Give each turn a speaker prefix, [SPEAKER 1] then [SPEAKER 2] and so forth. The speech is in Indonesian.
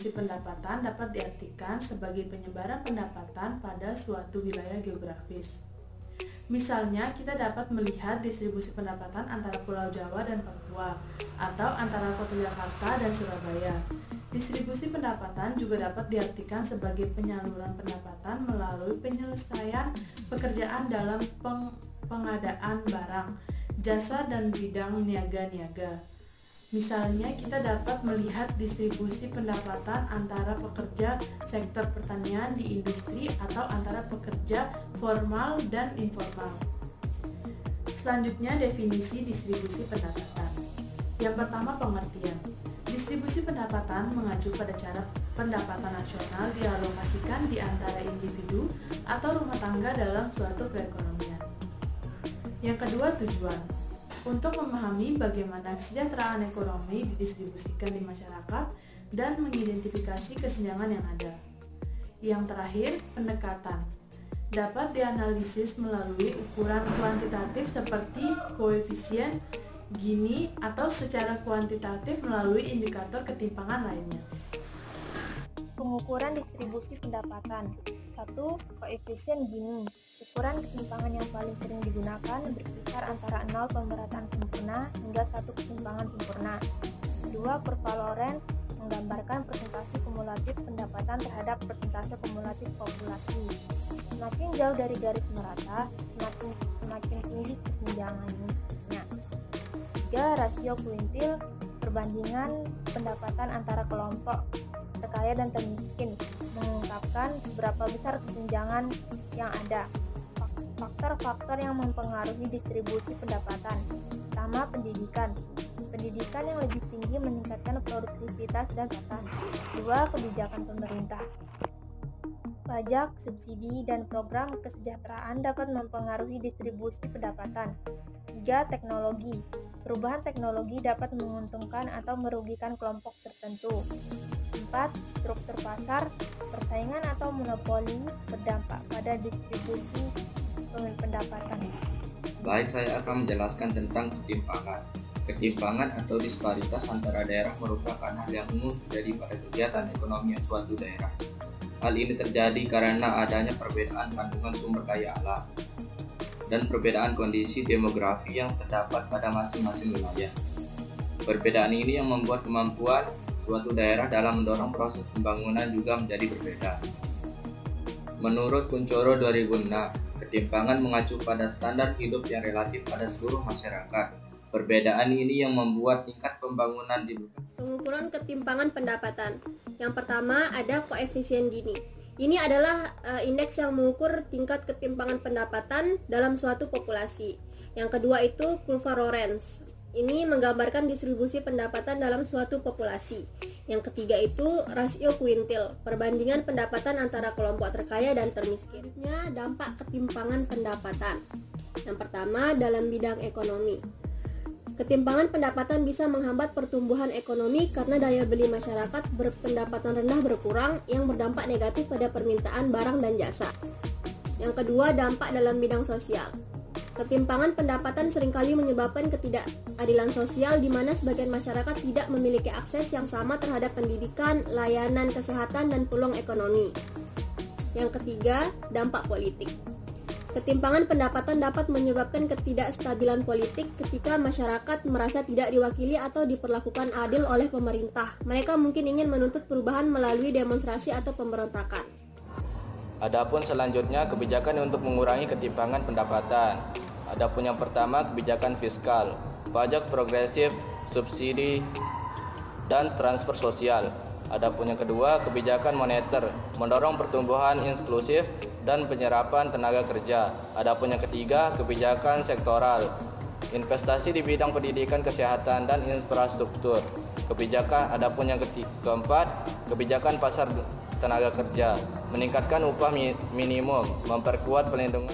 [SPEAKER 1] distribusi pendapatan dapat diartikan sebagai penyebaran pendapatan pada suatu wilayah geografis. Misalnya, kita dapat melihat distribusi pendapatan antara Pulau Jawa dan Papua, atau antara Kota Jakarta dan Surabaya. Distribusi pendapatan juga dapat diartikan sebagai penyaluran pendapatan melalui penyelesaian pekerjaan dalam pengadaan barang, jasa, dan bidang niaga-niaga. Misalnya, kita dapat melihat distribusi pendapatan antara pekerja sektor pertanian di industri atau antara pekerja formal dan informal. Selanjutnya, definisi distribusi pendapatan. Yang pertama, pengertian. Distribusi pendapatan mengacu pada cara pendapatan nasional dialokasikan di antara individu atau rumah tangga dalam suatu perekonomian. Yang kedua, tujuan. Untuk memahami bagaimana kesejahteraan ekonomi didistribusikan di masyarakat dan mengidentifikasi kesenjangan yang ada. Yang terakhir, pendekatan. Dapat dianalisis melalui ukuran kuantitatif seperti koefisien Gini atau secara kuantitatif melalui indikator ketimpangan lainnya.
[SPEAKER 2] Pengukuran distribusi pendapatan. 1. Koefisien Gini. Ukuran ketimpangan yang paling sering digunakan berkisar antara 0 pemerataan sempurna hingga 1 ketimpangan sempurna. 2. Kurva Lorenz menggambarkan persentase kumulatif pendapatan terhadap persentase kumulatif populasi. Semakin jauh dari garis merata, semakin tinggi kesenjangannya. 3. Rasio kuintil perbandingan pendapatan antara kelompok terkaya dan termiskin mengungkapkan seberapa besar kesenjangan yang ada. Faktor-faktor yang mempengaruhi distribusi pendapatan. Pertama, pendidikan. Pendidikan yang lebih tinggi meningkatkan produktivitas dan pendapatan. 2. Kebijakan pemerintah. Pajak, subsidi, dan program kesejahteraan dapat mempengaruhi distribusi pendapatan. 3. Teknologi. Perubahan teknologi dapat menguntungkan atau merugikan kelompok tertentu. 4. Struktur pasar, persaingan atau monopoli berdampak pada distribusi pendapatan.
[SPEAKER 3] Baik, saya akan menjelaskan tentang ketimpangan. Ketimpangan atau disparitas antara daerah merupakan hal yang umum terjadi pada kegiatan ekonomi suatu daerah. Hal ini terjadi karena adanya perbedaan kandungan sumber daya alam dan perbedaan kondisi demografi yang terdapat pada masing-masing wilayah. Perbedaan ini yang membuat kemampuan suatu daerah dalam mendorong proses pembangunan juga menjadi berbeda. Menurut Kuncoro 2006, ketimpangan mengacu pada standar hidup yang relatif pada seluruh masyarakat. Perbedaan ini yang membuat tingkat pembangunan di
[SPEAKER 4] Pengukuran ketimpangan pendapatan. Yang pertama ada koefisien Gini. Ini adalah indeks yang mengukur tingkat ketimpangan pendapatan dalam suatu populasi. Yang kedua itu kurva Lorenz. Ini menggambarkan distribusi pendapatan dalam suatu populasi. Yang ketiga itu rasio kuintil, perbandingan pendapatan antara kelompok terkaya dan termiskin. Selanjutnya, dampak ketimpangan pendapatan. Yang pertama dalam bidang ekonomi. Ketimpangan pendapatan bisa menghambat pertumbuhan ekonomi karena daya beli masyarakat berpendapatan rendah berkurang yang berdampak negatif pada permintaan barang dan jasa. Yang kedua, dampak dalam bidang sosial. Ketimpangan pendapatan seringkali menyebabkan ketidakadilan sosial di mana sebagian masyarakat tidak memiliki akses yang sama terhadap pendidikan, layanan kesehatan, dan peluang ekonomi. Yang ketiga, dampak politik. Ketimpangan pendapatan dapat menyebabkan ketidakstabilan politik ketika masyarakat merasa tidak diwakili atau diperlakukan adil oleh pemerintah. Mereka mungkin ingin menuntut perubahan melalui demonstrasi atau pemberontakan.
[SPEAKER 5] Adapun selanjutnya kebijakan untuk mengurangi ketimpangan pendapatan. Adapun yang pertama kebijakan fiskal, pajak progresif, subsidi, dan transfer sosial. Adapun yang kedua kebijakan moneter, mendorong pertumbuhan inklusif dan penyerapan tenaga kerja. Adapun yang ketiga kebijakan sektoral, investasi di bidang pendidikan, kesehatan, dan infrastruktur. Adapun yang keempat kebijakan pasar tenaga kerja, meningkatkan upah minimum, memperkuat pelindungan